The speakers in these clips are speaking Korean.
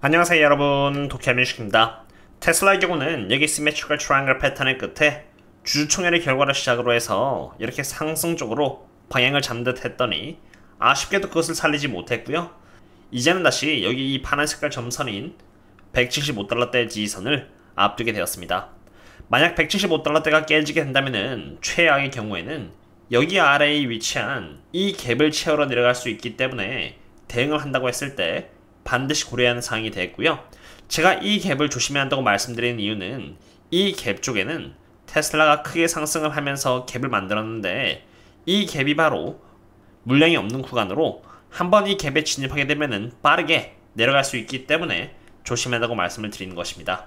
안녕하세요 여러분, 도쿄민식입니다. 테슬라의 경우는 여기 시메트리컬 트라이앵글 패턴의 끝에 주주총회의 결과를 시작으로 해서 이렇게 상승적으로 방향을 잡는 듯 했더니 아쉽게도 그것을 살리지 못했고요. 이제는 다시 여기 이 파란 색깔 점선인 175달러대 지지선을 앞두게 되었습니다. 만약 175달러대가 깨지게 된다면 최악의 경우에는 여기 아래에 위치한 이 갭을 채우러 내려갈 수 있기 때문에 대응을 한다고 했을 때 반드시 고려해야 하는 사항이 되겠고요. 제가 이 갭을 조심해야 한다고 말씀드리는 이유는 이 갭 쪽에는 테슬라가 크게 상승을 하면서 갭을 만들었는데 이 갭이 바로 물량이 없는 구간으로 한번 이 갭에 진입하게 되면 빠르게 내려갈 수 있기 때문에 조심해야 한다고 말씀을 드리는 것입니다.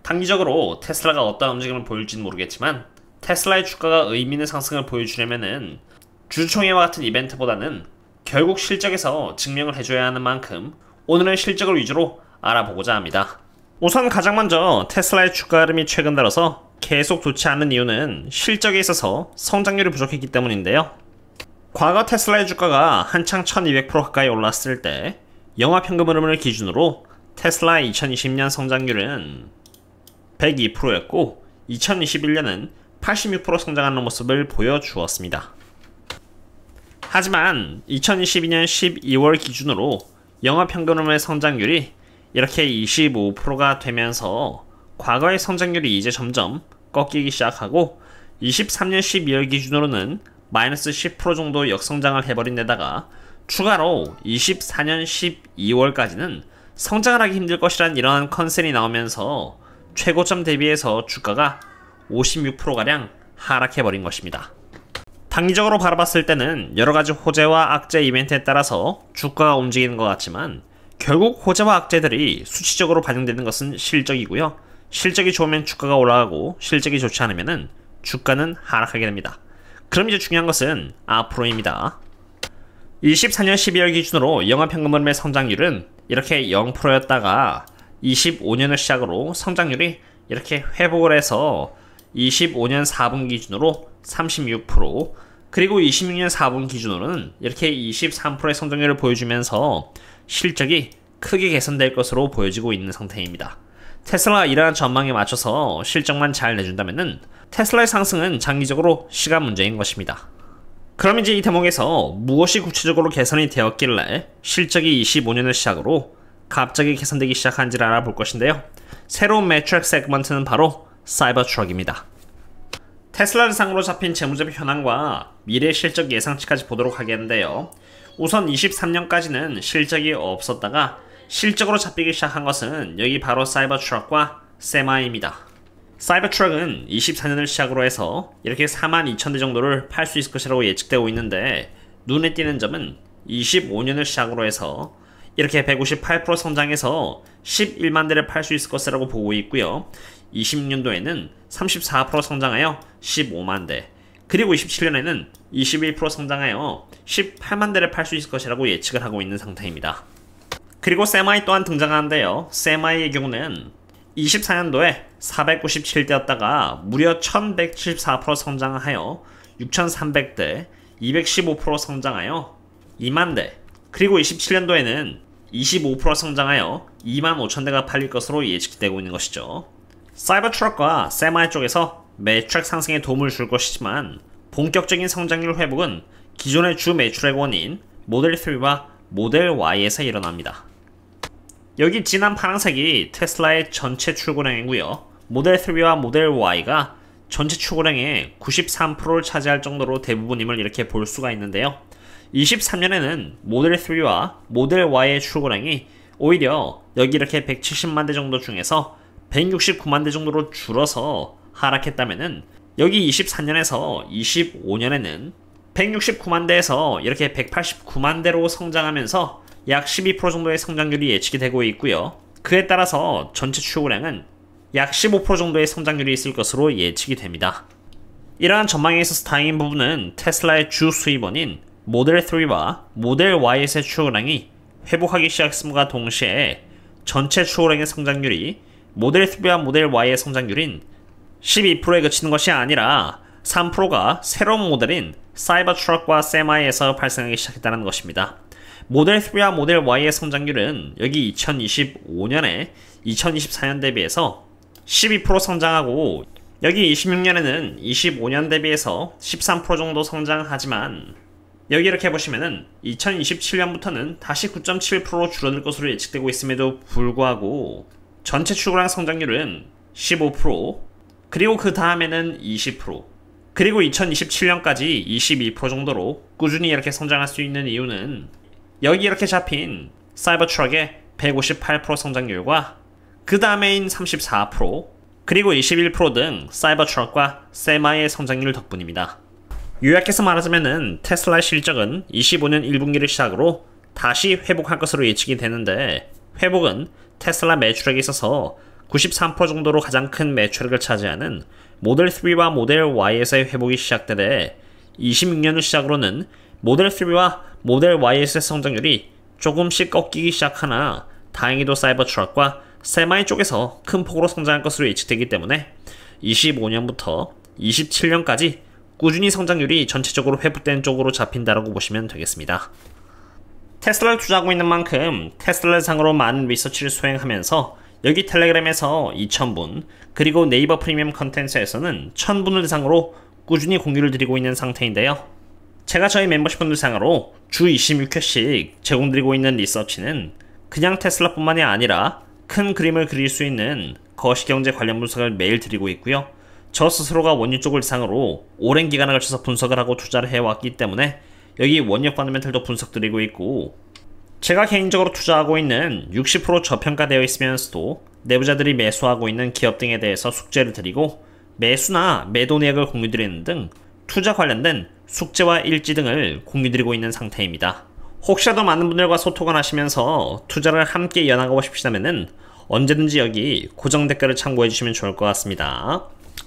단기적으로 테슬라가 어떤 움직임을 보일지는 모르겠지만 테슬라의 주가가 의미 있는 상승을 보여주려면 주주총회와 같은 이벤트보다는 결국 실적에서 증명을 해줘야 하는 만큼 오늘은 실적을 위주로 알아보고자 합니다. 우선 가장 먼저 테슬라의 주가 흐름이 최근 들어서 계속 좋지 않은 이유는 실적에 있어서 성장률이 부족했기 때문인데요. 과거 테슬라의 주가가 한창 1200% 가까이 올랐을 때 영업현금 흐름을 기준으로 테슬라의 2020년 성장률은 102%였고 2021년은 86% 성장하는 모습을 보여주었습니다. 하지만 2022년 12월 기준으로 영업현금의 성장률이 이렇게 25%가 되면서 과거의 성장률이 이제 점점 꺾이기 시작하고 23년 12월 기준으로는 마이너스 10% 정도 역성장을 해버린 데다가 추가로 24년 12월까지는 성장을 하기 힘들 것이란 이러한 컨센이 나오면서 최고점 대비해서 주가가 56%가량 하락해버린 것입니다. 단기적으로 바라봤을 때는 여러가지 호재와 악재 이벤트에 따라서 주가가 움직이는 것 같지만 결국 호재와 악재들이 수치적으로 반영되는 것은 실적이고요. 실적이 좋으면 주가가 올라가고 실적이 좋지 않으면 주가는 하락하게 됩니다. 그럼 이제 중요한 것은 앞으로입니다. 24년 12월 기준으로 영업현금 흐름의 성장률은 이렇게 0%였다가 25년을 시작으로 성장률이 이렇게 회복을 해서 25년 4분 기준으로 36%, 그리고 26년 4분 기준으로는 이렇게 23%의 성장률을 보여주면서 실적이 크게 개선될 것으로 보여지고 있는 상태입니다. 테슬라가 이러한 전망에 맞춰서 실적만 잘 내준다면 테슬라의 상승은 장기적으로 시간 문제인 것입니다. 그럼 이제 이 대목에서 무엇이 구체적으로 개선이 되었길래 실적이 25년을 시작으로 갑자기 개선되기 시작한지를 알아볼 것인데요. 새로운 매트릭 세그먼트는 바로 사이버 트럭입니다. 테슬라를 상으로 잡힌 재무제표 현황과 미래 실적 예상치까지 보도록 하겠는데요. 우선 23년까지는 실적이 없었다가 실적으로 잡히기 시작한 것은 여기 바로 사이버 트럭과 세마이입니다. 사이버 트럭은 24년을 시작으로 해서 이렇게 42,000대 정도를 팔 수 있을 것이라고 예측되고 있는데 눈에 띄는 점은 25년을 시작으로 해서 이렇게 158% 성장해서 11만 대를 팔 수 있을 것이라고 보고 있고요. 26년도에는 34% 성장하여 15만 대, 그리고 27년에는 21% 성장하여 18만 대를 팔 수 있을 것이라고 예측을 하고 있는 상태입니다. 그리고 세마이 또한 등장하는데요. 세마이의 경우는 24년도에 497대였다가 무려 1174% 성장하여 6300대, 215% 성장하여 2만 대, 그리고 27년도에는 25% 성장하여 25,000대가 팔릴 것으로 예측되고 있는 것이죠. 사이버 트럭과 세마이 쪽에서 매출액 상승에 도움을 줄 것이지만 본격적인 성장률 회복은 기존의 주 매출액 원인 모델 3와 모델 Y에서 일어납니다. 여기 진한 파란색이 테슬라의 전체 출고량이고요. 모델 3와 모델 Y가 전체 출고량의 93%를 차지할 정도로 대부분임을 이렇게 볼 수가 있는데요. 23년에는 모델 3와 모델 Y의 출고량이 오히려 여기 이렇게 170만 대 정도 중에서 169만 대 정도로 줄어서 하락했다면은 여기 24년에서 25년에는 169만 대에서 이렇게 189만 대로 성장하면서 약 12% 정도의 성장률이 예측이 되고 있고요. 그에 따라서 전체 출고량은 약 15% 정도의 성장률이 있을 것으로 예측이 됩니다. 이러한 전망에 있어서 다행인 부분은 테슬라의 주 수입원인 모델 3와 모델 Y의 출고량이 회복하기 시작했음과 동시에 전체 출고량의 성장률이 모델 3와 모델 Y의 성장률인 12%에 그치는 것이 아니라 3%가 새로운 모델인 사이버 트럭과 세마이에서 발생하기 시작했다는 것입니다. 모델 3와 모델 Y의 성장률은 여기 2025년에 2024년 대비해서 12% 성장하고 여기 26년에는 25년 대비해서 13% 정도 성장하지만 여기 이렇게 보시면은 2027년부터는 다시 9.7% 줄어들 것으로 예측되고 있음에도 불구하고 전체 출고량 성장률은 15%, 그리고 그 다음에는 20%, 그리고 2027년까지 22% 정도로 꾸준히 이렇게 성장할 수 있는 이유는 여기 이렇게 잡힌 사이버트럭의 158% 성장률과 그 다음에인 34%, 그리고 21% 등 사이버트럭과 세마이의 성장률 덕분입니다. 요약해서 말하자면은 테슬라의 실적은 25년 1분기를 시작으로 다시 회복할 것으로 예측이 되는데, 회복은 테슬라 매출액에 있어서 93% 정도로 가장 큰 매출액을 차지하는 모델 3와 모델 Y에서의 회복이 시작되되, 26년을 시작으로는 모델 3와 모델 Y에서의 성장률이 조금씩 꺾이기 시작하나 다행히도 사이버트럭과 세마이 쪽에서 큰 폭으로 성장할 것으로 예측되기 때문에 25년부터 27년까지 꾸준히 성장률이 전체적으로 회복된 쪽으로 잡힌다라고 보시면 되겠습니다. 테슬라를 투자하고 있는 만큼 테슬라상으로 많은 리서치를 수행하면서 여기 텔레그램에서 2,000분, 그리고 네이버 프리미엄 컨텐츠에서는 1,000분을 대상으로 꾸준히 공유를 드리고 있는 상태인데요. 제가 저희 멤버십분들 상으로 주 26회씩 제공드리고 있는 리서치는 그냥 테슬라뿐만이 아니라 큰 그림을 그릴 수 있는 거시경제 관련 분석을 매일 드리고 있고요. 저 스스로가 원유 쪽을 대상으로 오랜 기간에 걸쳐서 분석을 하고 투자를 해왔기 때문에 여기 원유 펀더멘털도 분석드리고 있고, 제가 개인적으로 투자하고 있는 60% 저평가되어 있으면서도 내부자들이 매수하고 있는 기업 등에 대해서 숙제를 드리고, 매수나 매도 내역을 공유드리는 등 투자 관련된 숙제와 일지 등을 공유드리고 있는 상태입니다. 혹시라도 많은 분들과 소통을 하시면서 투자를 함께 이어나가고 싶으시다면 언제든지 여기 고정 댓글을 참고해 주시면 좋을 것 같습니다.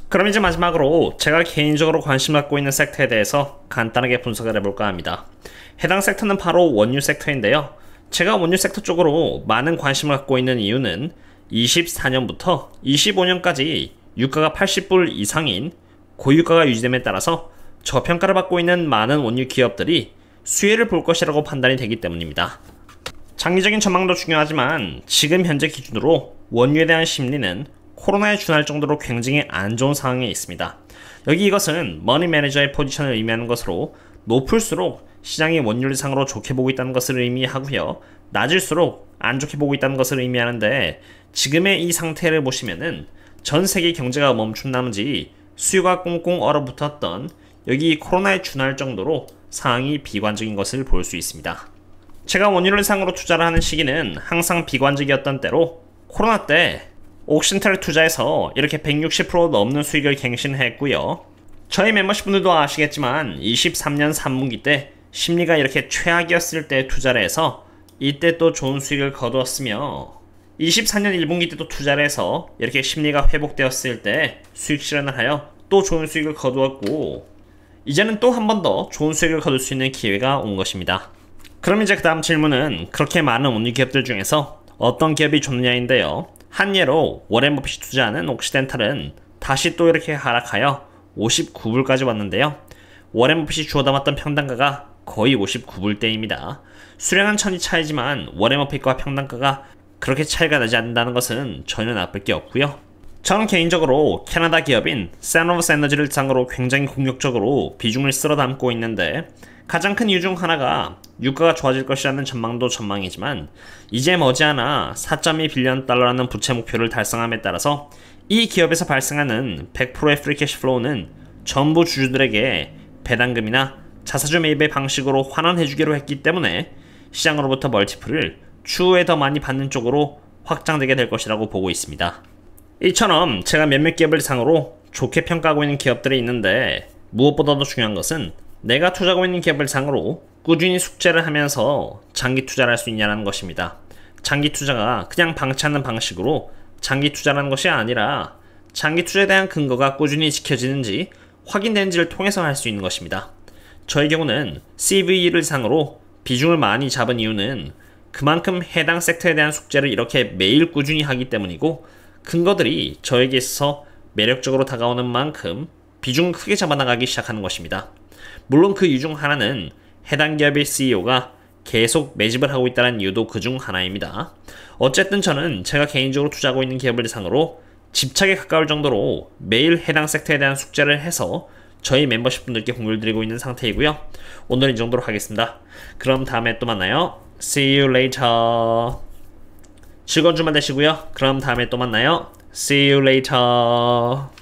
그럼 이제 마지막으로 제가 개인적으로 관심 갖고 있는 섹터에 대해서 간단하게 분석을 해볼까 합니다. 해당 섹터는 바로 원유 섹터인데요. 제가 원유 섹터 쪽으로 많은 관심을 갖고 있는 이유는 24년부터 25년까지 유가가 80불 이상인 고유가가 유지됨에 따라서 저평가를 받고 있는 많은 원유 기업들이 수혜를 볼 것이라고 판단이 되기 때문입니다. 장기적인 전망도 중요하지만 지금 현재 기준으로 원유에 대한 심리는 코로나에 준할 정도로 굉장히 안 좋은 상황에 있습니다. 여기 이것은 머니 매니저의 포지션을 의미하는 것으로 높을수록 시장이 원유를 상으로 좋게 보고 있다는 것을 의미하고요, 낮을수록 안 좋게 보고 있다는 것을 의미하는데, 지금의 이 상태를 보시면은 전 세계 경제가 멈춘 나머지 수요가 꽁꽁 얼어붙었던 여기 코로나에 준할 정도로 상황이 비관적인 것을 볼 수 있습니다. 제가 원유를 상으로 투자를 하는 시기는 항상 비관적이었던 때로 코로나 때 옥신텔을 투자해서 이렇게 160% 넘는 수익을 갱신했고요. 저희 멤버십분들도 아시겠지만 23년 3분기 때 심리가 이렇게 최악이었을 때 투자를 해서 이때 또 좋은 수익을 거두었으며, 24년 1분기 때도 투자를 해서 이렇게 심리가 회복되었을 때 수익 실현을 하여 또 좋은 수익을 거두었고, 이제는 또 한 번 더 좋은 수익을 거둘 수 있는 기회가 온 것입니다. 그럼 이제 그 다음 질문은 그렇게 많은 원유 기업들 중에서 어떤 기업이 좋느냐인데요. 한 예로 워렌 버핏이 투자하는 옥시덴탈은 다시 또 이렇게 하락하여 59불까지 왔는데요. 워렌 버핏이 주워 담았던 평단가가 거의 59불대입니다. 수량은 천이 차이지만 워렌 버핏과 평단가가 그렇게 차이가 나지 않는다는 것은 전혀 나쁠 게 없고요. 저는 개인적으로 캐나다 기업인 세노버스 에너지를 상으로 굉장히 공격적으로 비중을 쓸어 담고 있는데, 가장 큰 이유 중 하나가 유가가 좋아질 것이라는 전망도 전망이지만 이제 머지않아 4.2빌리언 달러라는 부채 목표를 달성함에 따라서 이 기업에서 발생하는 100%의 프리 캐시플로우는 전부 주주들에게 배당금이나 자사주 매입의 방식으로 환원해주기로 했기 때문에 시장으로부터 멀티플을 추후에 더 많이 받는 쪽으로 확장되게 될 것이라고 보고 있습니다. 이처럼 제가 몇몇 기업을 상으로 좋게 평가하고 있는 기업들이 있는데, 무엇보다도 중요한 것은 내가 투자하고 있는 기업을 상으로 꾸준히 숙제를 하면서 장기 투자를 할 수 있냐는 것입니다. 장기 투자가 그냥 방치하는 방식으로 장기 투자라는 것이 아니라 장기 투자에 대한 근거가 꾸준히 지켜지는지 확인되는지를 통해서 할 수 있는 것입니다. 저의 경우는 CVE를 상으로 비중을 많이 잡은 이유는 그만큼 해당 섹터에 대한 숙제를 이렇게 매일 꾸준히 하기 때문이고, 근거들이 저에게 있어서 매력적으로 다가오는 만큼 비중을 크게 잡아나가기 시작하는 것입니다. 물론 그 이유 중 하나는 해당 기업의 CEO가 계속 매집을 하고 있다는 이유도 그중 하나입니다. 어쨌든 저는 제가 개인적으로 투자하고 있는 기업을 대상으로 집착에 가까울 정도로 매일 해당 섹터에 대한 숙제를 해서 저희 멤버십 분들께 공유를 드리고 있는 상태이고요. 오늘은 이 정도로 하겠습니다. 그럼 다음에 또 만나요. See you later. 즐거운 주말 되시고요. 그럼 다음에 또 만나요. See you later.